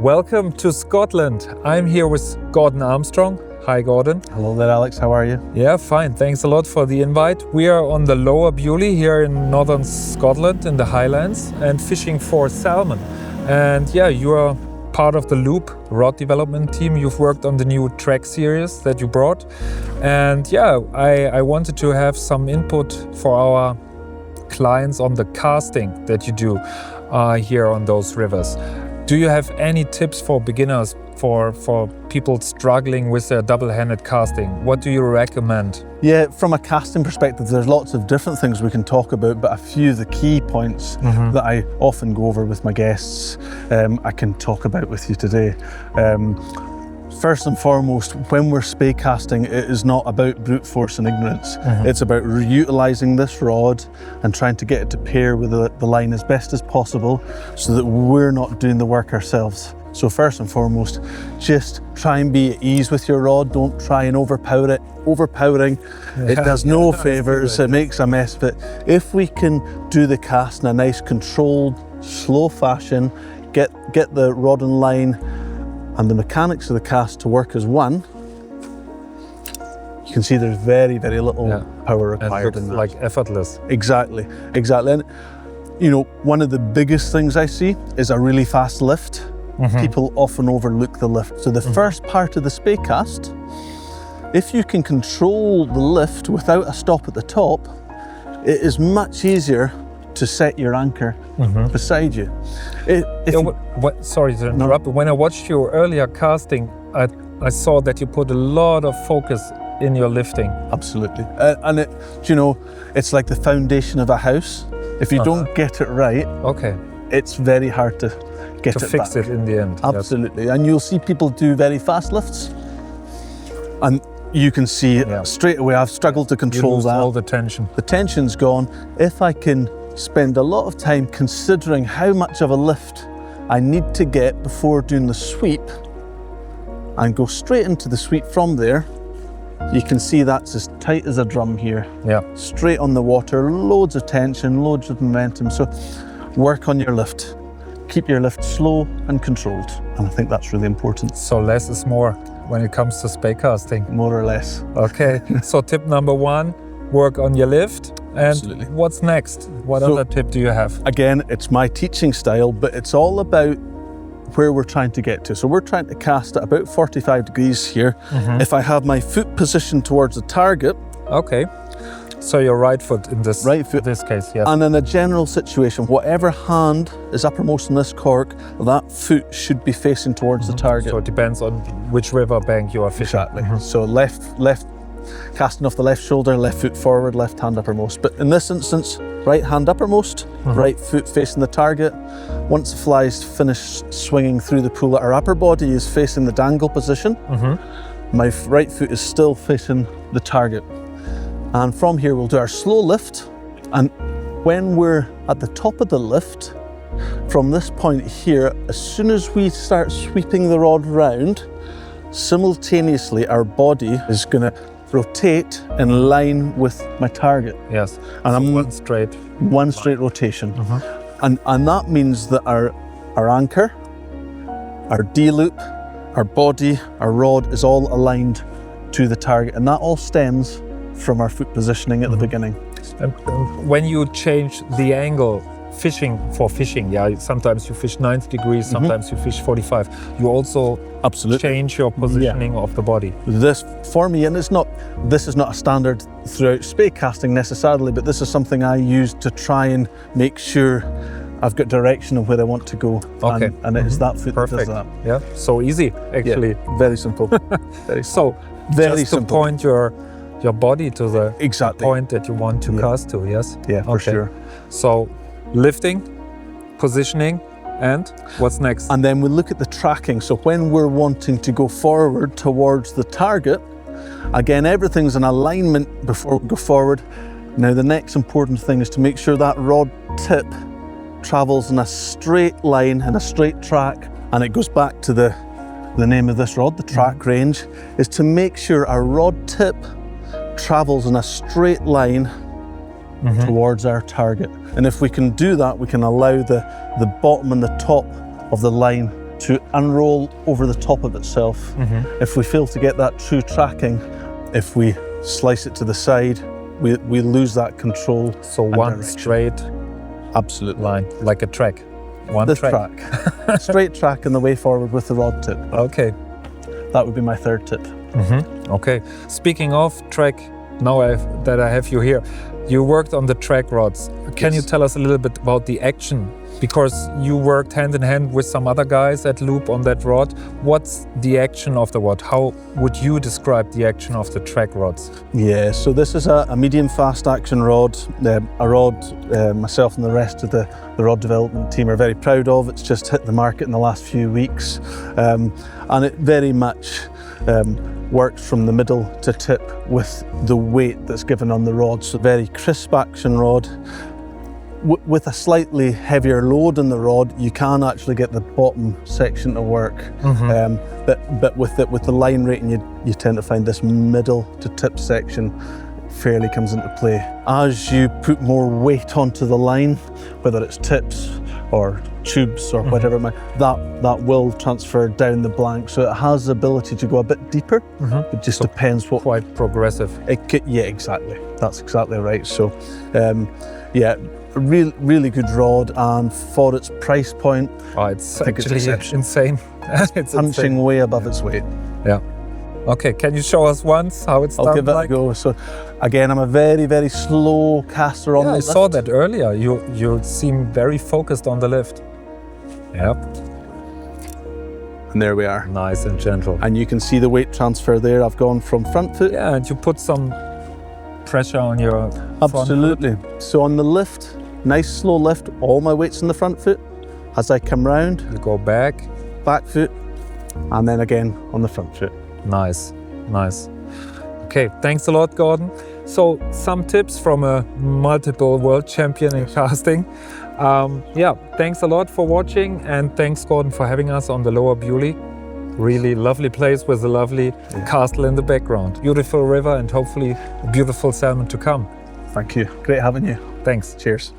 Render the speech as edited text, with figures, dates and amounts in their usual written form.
Welcome to Scotland. I'm here with Gordon Armstrong. Hi, Gordon. Hello there, Alex. How are you? Yeah, fine. Thanks a lot for the invite. We are on the Lower Beauly here in northern Scotland in the Highlands and fishing for salmon. And yeah, you are part of the Loop rod development team. You've worked on the new TRAK series that you brought. And yeah, I wanted to have some input for our clients on the casting that you do here on those rivers. Do you have any tips for beginners, for people struggling with their double-handed casting? What do you recommend? Yeah, from a casting perspective, there's lots of different things we can talk about, but a few of the key points that I often go over with my guests, I can talk about with you today. First and foremost, when we're spey casting, it is not about brute force and ignorance. It's about utilising this rod and trying to get it to pair with the line as best as possible so that we're not doing the work ourselves. So first and foremost, just try and be at ease with your rod. Don't try and overpower it. Overpowering, it does no favours, it makes a mess of it. If we can do the cast in a nice controlled, slow fashion, get the rod and line and the mechanics of the cast to work as one, you can see there's very, very little power required in that. Like effortless. Exactly. And you know, one of the biggest things I see is a really fast lift. People often overlook the lift. So the first part of the spey cast, if you can control the lift without a stop at the top, it is much easier to set your anchor beside you. Sorry to interrupt, but when I watched your earlier casting, I saw that you put a lot of focus in your lifting. Absolutely. And you know, it's like the foundation of a house. If you don't get it right, it's very hard to get it fix back. It in the end. Absolutely. Yes. And you'll see people do very fast lifts, and you can see straight away I've struggled to control that. All the tension. The tension's gone. If I can spend a lot of time considering how much of a lift I need to get before doing the sweep and go straight into the sweep from there, you can see that's as tight as a drum here. Yeah. Straight on the water, loads of tension, loads of momentum. So work on your lift. Keep your lift slow and controlled. And I think that's really important. So less is more when it comes to spey casting. More or less. Okay, so tip number one, work on your lift. And Absolutely. What's next? What other tip do you have? Again, it's my teaching style, but it's all about where we're trying to get to. So we're trying to cast at about 45 degrees here. If I have my foot positioned towards the target. Okay. So your right foot in this case, yes. And in a general situation, whatever hand is uppermost in this cork, that foot should be facing towards the target. So it depends on which river bank you are fishing. Exactly. So left, casting off the left shoulder, left foot forward, left hand uppermost. But in this instance, right hand uppermost, right foot facing the target. Once the fly's finished swinging through the pool, our upper body is facing the dangle position. My right foot is still facing the target. And from here, we'll do our slow lift. And when we're at the top of the lift, from this point here, as soon as we start sweeping the rod round, simultaneously our body is going to rotate in line with my target. Yes. And so one straight rotation. And that means that our anchor, our D-loop, our body, our rod is all aligned to the target. And that all stems from our foot positioning at the beginning. When you change the angle for fishing, sometimes you fish 90 degrees, sometimes you fish 45. You also change your positioning of the body. This, for me, and this is not a standard throughout spey casting necessarily, but this is something I use to try and make sure I've got direction of where I want to go. Okay. And it is that foot that does that. Yeah, so easy, actually. Yeah, very simple. Very simple. Just to point your body to the point that you want to cast to, yes? Yeah, for sure. So lifting, positioning, and what's next? And then we look at the tracking. So when we're wanting to go forward towards the target, again, everything's in alignment before we go forward. Now the next important thing is to make sure that rod tip travels in a straight line, in a straight track, and it goes back to the name of this rod, the TRAK range, is to make sure our rod tip travels in a straight line towards our target. And if we can do that, we can allow the bottom and the top of the line to unroll over the top of itself. If we fail to get that true tracking, if we slice it to the side, we lose that control. So and one direction. straight Absolutely. line, like a track. One The track. track. Straight track and the way forward with the rod tip. Okay. That would be my third tip. Okay. Speaking of track, now that I have you here, you worked on the track rods. Can you tell us a little bit about the action? Because you worked hand in hand with some other guys at Loop on that rod. What's the action of the rod? How would you describe the action of the track rods? Yeah, so this is a medium fast action rod, a rod myself and the rest of the rod development team are very proud of. It's just hit the market in the last few weeks, and it very much works from the middle to tip with the weight that's given on the rod. So very crisp action rod. With a slightly heavier load in the rod, you can actually get the bottom section to work. But with the line rating, you tend to find this middle to tip section fairly comes into play. As you put more weight onto the line, whether it's tips or tubes or whatever, that will transfer down the blank. So it has the ability to go a bit deeper. It just depends what. Quite progressive. Yeah, exactly. That's exactly right. So, yeah. Really good rod, and for its price point, It's I think actually it's insane. It's punching insane. way above its weight. Yeah. Okay, can you show us once how it's I'll done? give it a go. So again, I'm a very slow caster on the I lift. saw that earlier. You seem very focused on the lift. Yeah. And there we are. Nice and gentle. And you can see the weight transfer there. I've gone from front foot. Yeah, and you put some pressure on your front Absolutely. So on the lift, nice slow lift, all my weight's in the front foot. As I come round, foot. You go back. back foot, and then again on the front foot. Nice, nice. Okay, thanks a lot, Gordon. So some tips from a multiple world champion in casting. Yeah, thanks a lot for watching, and thanks, Gordon, for having us on the Lower Beauly. Really lovely place with a lovely castle in the background. Beautiful river and hopefully a beautiful salmon to come. Thank you. Great having you. Thanks. Cheers.